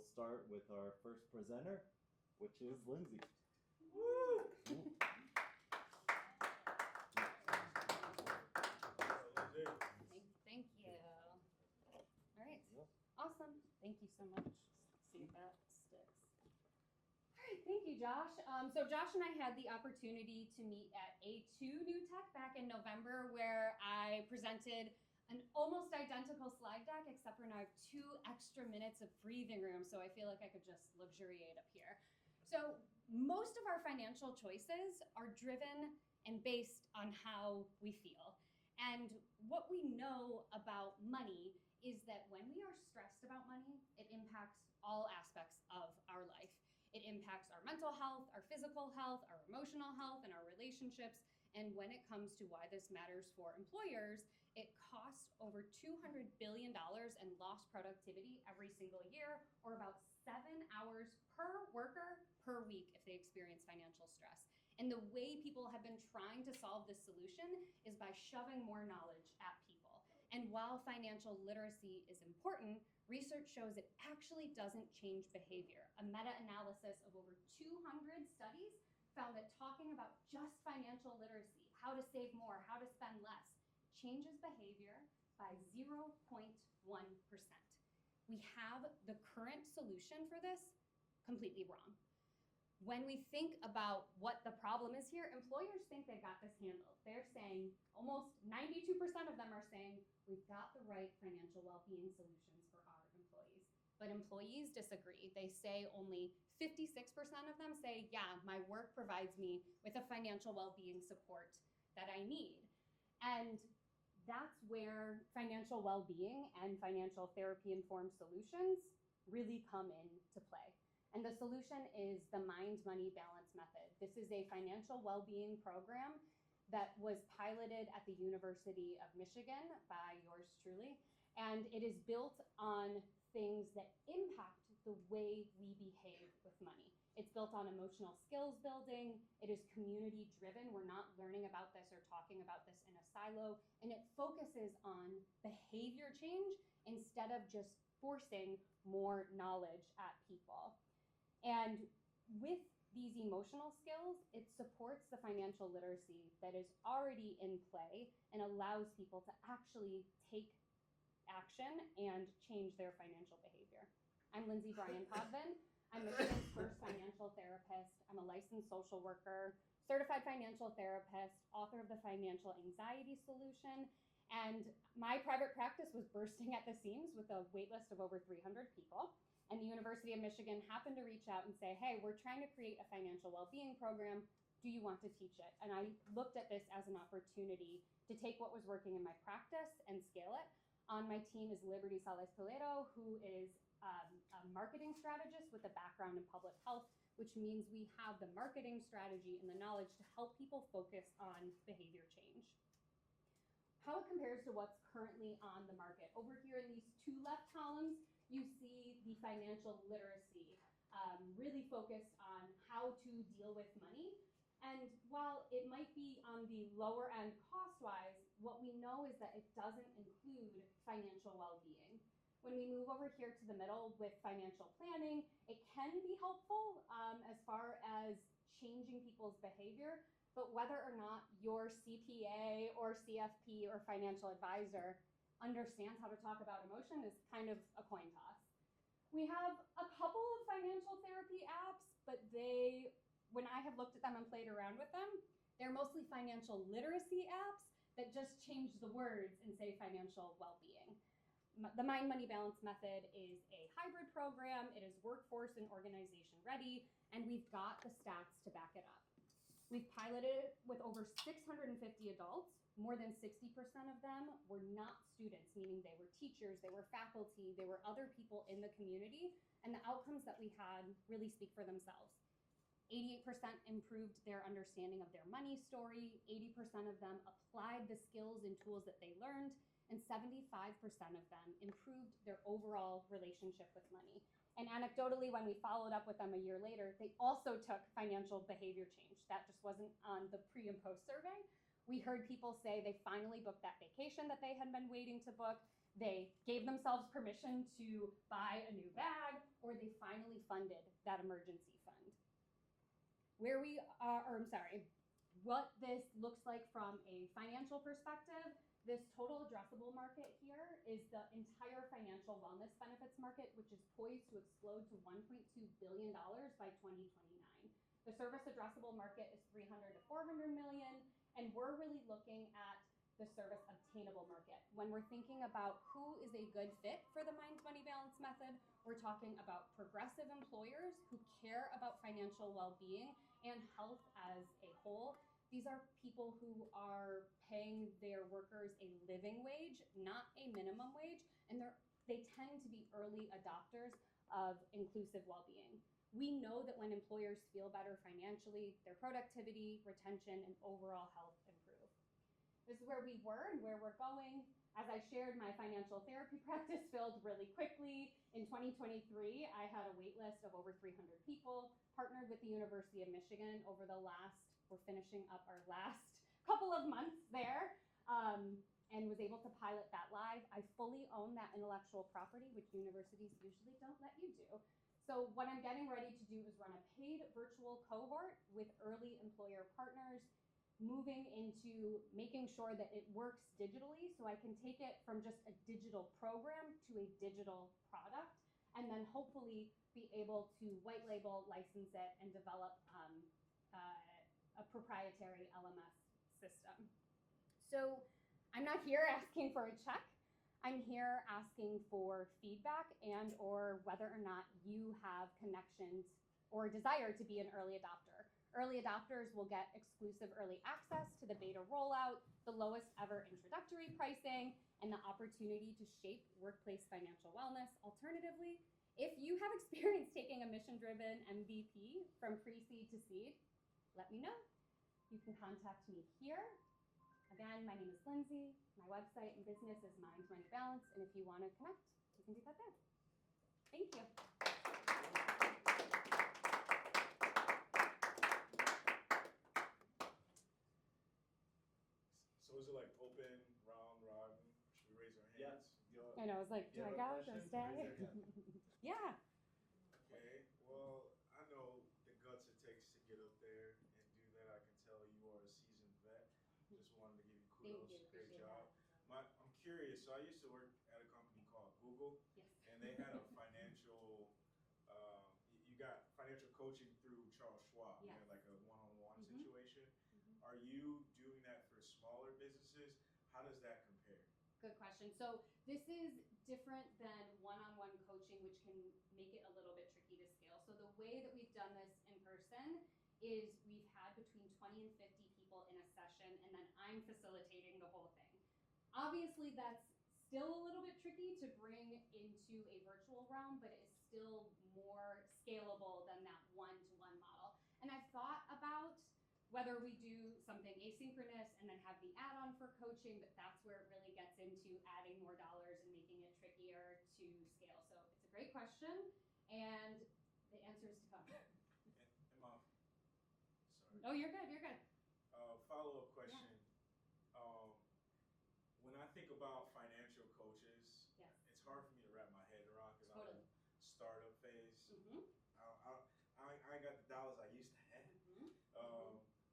start with our first presenter, which is Lindsay. Woo! Thank you. All right, awesome. Thank you so much. Let's see if that sticks. All right, thank you, Josh. So Josh and I had the opportunity to meet at DNewTech back in November, where I presented an almost identical slide deck, except for now I have 2 extra minutes of breathing room, so I feel like I could just luxuriate up here. So most of our financial choices are driven and based on how we feel. And what we know about money is that when we are stressed about money, it impacts all aspects of our life. It impacts our mental health, our physical health, our emotional health, and our relationships. And when it comes to why this matters for employers, it costs over $200 billion in lost productivity every single year, or about 7 hours per worker per week if they experience financial stress. And the way people have been trying to solve this solution is by shoving more knowledge at people. And while financial literacy is important, research shows it actually doesn't change behavior. A meta-analysis of over 200 studies found that talking about just financial literacy, how to save more, how to spend less, changes behavior by 0.1%. We have the current solution for this completely wrong. When we think about what the problem is here, employers think they've got this handled. They're saying, almost 92% of them are saying, we've got the right financial well-being solutions for our employees. But employees disagree. They say only 56% of them say, yeah, my work provides me with a financial well-being support that I need. And that's where financial well-being and financial therapy-informed solutions really come into play. And the solution is the mind-money balance method. This is a financial well-being program that was piloted at the University of Michigan by yours truly. And it is built on things that impact the way we behave with money. It's built on emotional skills building. It is community driven. We're not learning about this or talking about this in a silo. And it focuses on behavior change instead of just forcing more knowledge at people. And with these emotional skills, it supports the financial literacy that is already in play and allows people to actually take action and change their financial behavior. I'm Lindsay Bryan-Podvin. I'm Michigan's first financial therapist. I'm a licensed social worker, certified financial therapist, author of the Financial Anxiety Solution, and my private practice was bursting at the seams with a wait list of over 300 people. And the University of Michigan happened to reach out and say, hey, we're trying to create a financial well-being program. Do you want to teach it? And I looked at this as an opportunity to take what was working in my practice and scale it. On my team is Liberty Salas-Toledo, who is a marketing strategist with a background in public health, which means we have the marketing strategy and the knowledge to help people focus on behavior change. How it compares to what's currently on the market. Over here in these 2 left columns, you see the financial literacy, really focused on how to deal with money. And while it might be on the lower end cost-wise, what we know is that it doesn't include financial well-being. When we move over here to the middle with financial planning, it can be helpful as far as changing people's behavior, but whether or not your CPA or CFP or financial advisor understands how to talk about emotion is kind of a coin toss. We have a couple of financial therapy apps, but when I have looked at them and played around with them, they're mostly financial literacy apps that just change the words and say financial well-being. The Mind Money Balance method is a hybrid program. It is workforce and organization ready, and we've got the stats to back it up. We've piloted it with over 650 adults. More than 60% of them were not students, meaning they were teachers, they were faculty, they were other people in the community, and the outcomes that we had really speak for themselves. 88% improved their understanding of their money story, 80% of them applied the skills and tools that they learned, and 75% of them improved their overall relationship with money. And anecdotally, when we followed up with them a year later, they also took financial behavior change. That just wasn't on the pre and post survey. We heard people say they finally booked that vacation that they had been waiting to book. They gave themselves permission to buy a new bag, or they funded that emergency fund. What this looks like from a financial perspective, this total addressable market here is the entire financial wellness benefits market, which is poised to explode to $1.2 billion by 2029. The service addressable market is 300 to 400 million, and we're really looking at the service obtainable market. When we're thinking about who is a good fit for the Mind Money Balance method, we're talking about progressive employers who care about financial well-being and health as a whole. These are people who are paying their workers a living wage, not a minimum wage, and they tend to be early adopters of inclusive well-being. We know that when employers feel better financially, their productivity, retention, and overall health improve. This is where we were and where we're going. As I shared, my financial therapy practice filled really quickly. In 2023, I had a wait list of over 300 people, partnered with the University of Michigan over the we're finishing up our last couple of months there, and was able to pilot that live. I fully own that intellectual property, which universities usually don't let you do. So what I'm getting ready to do is run a paid virtual cohort with early employer partners, moving into making sure that it works digitally so I can take it from just a digital program to a digital product, and then hopefully be able to white label, license it, and develop a proprietary LMS system. So I'm not here asking for a check. I'm here asking for feedback and or whether or not you have connections or desire to be an early adopter. Early adopters will get exclusive early access to the beta rollout, the lowest ever introductory pricing, and the opportunity to shape workplace financial wellness. Alternatively, if you have experience taking a mission-driven MVP from pre-seed to seed, let me know. You can contact me here. Again, my name is Lindsay. My website and business is Mind Money Balance, and if you want to connect, you can do that there. Thank you. So is it like open, round, robin? Should we raise our hands? I know, I was like, do I go or stay? Yeah. Okay, well, I know the guts it takes to get up there and do that. I can tell you are a seasoned vet. Just wanted to give you kudos. Thank you. Great Appreciate job. that. I'm curious. So I used to work at a company called Google, Yes. and they had a financial. You got financial coaching through Charles Schwab. Yes. You know, like a one-on-one Mhm. situation. Are you doing that for smaller businesses? How does that compare? Good question. So this is different than one-on-one coaching, which can make it a little bit tricky to scale. So the way that we've done this in person is we've had between 20 and 50 people in a session, and then I'm facilitating the whole thing. Obviously, that's still a little bit tricky to bring into a virtual realm, but it is still more scalable than that one-to-one model. And I've thought about whether we do something asynchronous and then have the add-on for coaching, but that's where it really gets into adding more dollars and making it trickier to scale. So it's a great question, and the answer is to come. Sorry. Oh, you're good, you're good. Follow-up question. When I think about financial coaches, Yes. it's hard for me to wrap my head around because Totally. I'm in startup phase. Mm-hmm. I ain't got the dollars I used to have. Mm-hmm.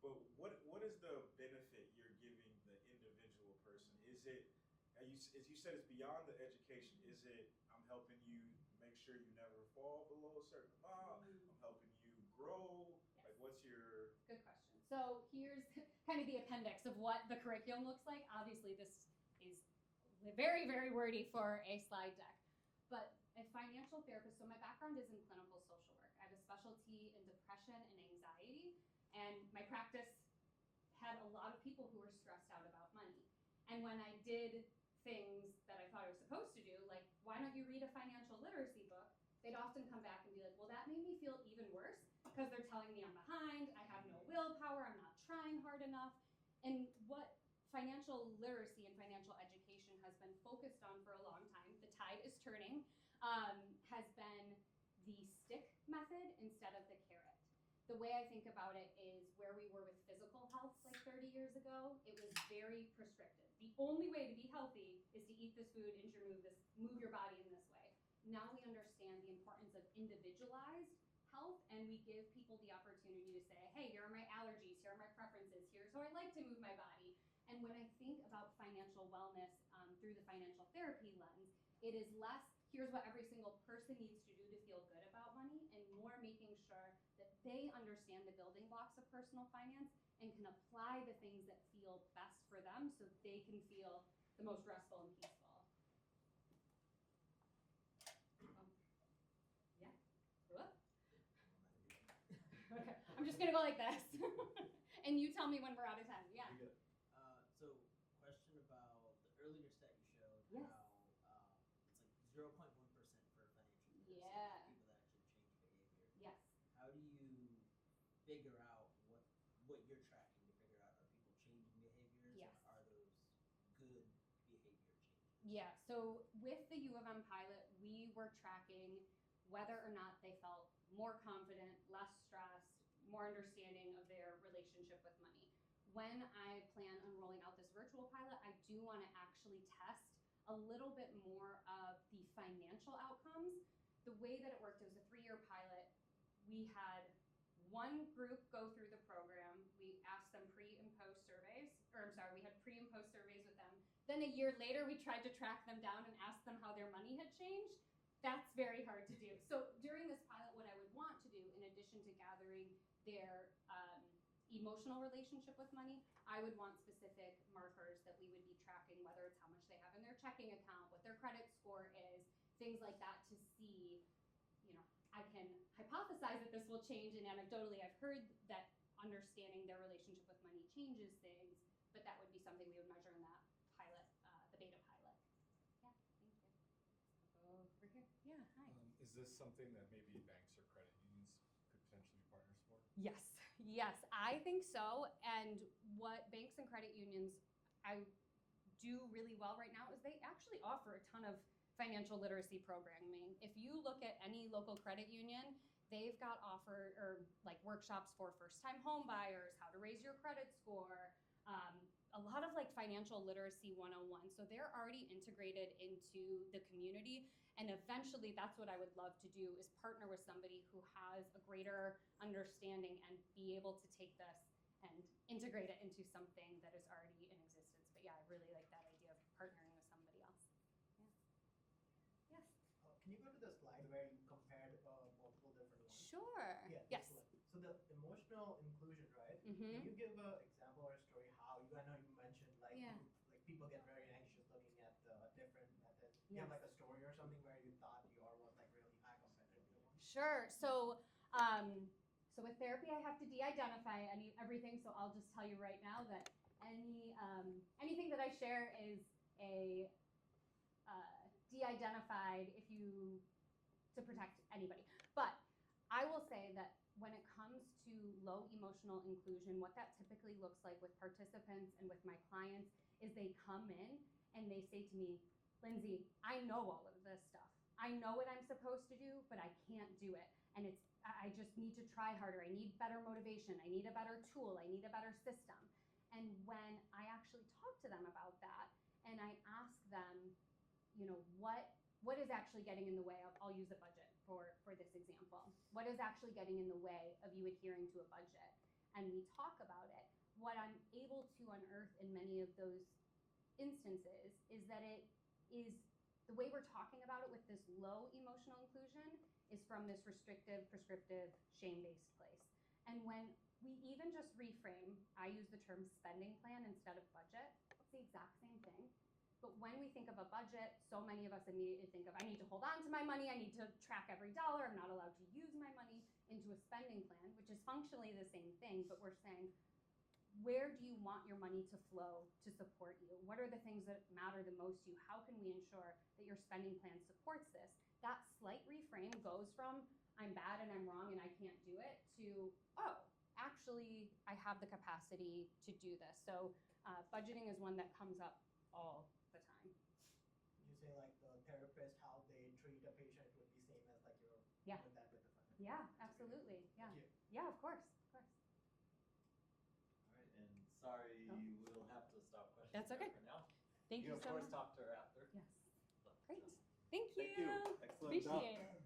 But what is the benefit you're giving the individual person? Is it, as you said, it's beyond the education. Is it, I'm helping you make sure you never fall below a certain amount? I'm helping you grow? Yes. Like, what's your... Good question. So here's kind of the appendix of what the curriculum looks like. Obviously, this is very, very wordy for a slide deck. But a financial therapist, so my background is in clinical social work. I have a specialty in depression and anxiety, and my practice had a lot of people who were stressed out about money. And when I did things that I thought I was supposed to do, like, why don't you read a financial literacy book? They'd often come back and be like, well, that made me feel even worse because they're telling me I'm behind, I have no willpower, I'm not trying hard enough. And what financial literacy and financial education has been focused on for a long time, the tide is turning, has been the stick method instead of the carrot. The way I think about it is where we were with physical health like 30 years ago, it was very prescriptive. The only way to be healthy is to eat this food and move your body in this way. Now we understand the importance of individualized and we give people the opportunity to say, hey, here are my allergies, here are my preferences, here's how I like to move my body. And when I think about financial wellness through the financial therapy lens, it is less, here's what every single person needs to do to feel good about money, and more making sure that they understand the building blocks of personal finance and can apply the things that feel best for them so they can feel the most restful and peaceful. Yeah? Whoop. Okay, I'm just gonna go like this. And you tell me when we're out of time. Yeah. You're good. So question about the earlier stat you showed, Yes. how it's like 0.1% for financial literacy, Yeah. people that actually change behavior. Yes. How do you figure out what you're tracking to figure out, are people changing behaviors? Yes. And are those good behavior changes? Yeah, so with the U of M pilot, we were tracking whether or not they felt more confident, less stressed, more understanding of their relationship with money. When I plan on rolling out this virtual pilot, I do want to actually test a little bit more of the financial outcomes. The way that it worked, it was a 3-year pilot. We had one group go through the program. We asked them pre and post surveys, we had pre and post surveys with them. Then a year later, we tried to track them down and ask them how their money had changed. That's very hard to do. So during this pilot, what I would want to do, in addition to gathering their emotional relationship with money, I would want specific markers that we would be tracking, whether it's how much they have in their checking account, what their credit score is, things like that, to see, I can hypothesize that this will change, and anecdotally I've heard that understanding their relationship with money changes things, but that would be something we would measure in that pilot, the beta pilot. Yeah, thank you. I'll go over here. Yeah, hi. Is this something that maybe banks or credit unions could potentially be partners for? Yes, I think so. And what banks and credit unions I do really well right now is they actually offer a ton of financial literacy programming. If you look at any local credit union, they've got like workshops for first-time home buyers, how to raise your credit score, a lot of like financial literacy 101. So they're already integrated into the community. And eventually that's what I would love to do, is partner with somebody who has a greater understanding and be able to take this and integrate it into something that is already in existence. But yeah, I really like that idea of partnering with somebody else. Yeah. Yes. Can you go to the slide where you compared multiple different ones? Sure. Yeah. Yes. this one. So the emotional inclusion, right? Mm-hmm. Can you give an example or a story how I know you mentioned like Yeah. like people get very anxious looking at the different methods. You Yes. have like a story or something where you thought your was like really high compared to the other one? Sure. So with therapy, I have to de-identify everything. So I'll just tell you right now that anything that I share is a de-identified to protect anybody. But I will say that when it comes to low emotional inclusion, what that typically looks like with participants and with my clients is they come in and they say to me, Lindsay, I know all of this stuff. I know what I'm supposed to do, but I can't do it. And I just need to try harder. I need better motivation. I need a better tool. I need a better system. And when I actually talk to them about that and I ask them, what is actually getting in the way of, I'll use a budget for this example. What is actually getting in the way of you adhering to a budget? And we talk about it. What I'm able to unearth in many of those instances is that it is the way we're talking about it with this low emotional inclusion is from this restrictive, prescriptive, shame-based place. And when we even just reframe, I use the term spending plan instead of budget, it's the exact same thing. But when we think of a budget, so many of us immediately think of, I need to hold on to my money, I need to track every dollar, I'm not allowed to use my money, into a spending plan, which is functionally the same thing, but we're saying, where do you want your money to flow to support you? What are the things that matter the most to you? How can we ensure that your spending plan supports this? That slight reframe goes from, I'm bad and I'm wrong and I can't do it, to, oh, actually, I have the capacity to do this. So budgeting is one that comes up all the time. You say like the therapist, how they treat a patient would be same as like you're Yeah. doing that with the financial. Yeah, That's great. absolutely. Yeah. Thank you. Yeah, of course. All right, and sorry, Oh. we'll have to stop questions That's there okay. for now. Thank you of so course much. talk to her after. Yes. But, Great. um, Thank you. Thank you. Excellent job. Appreciate it.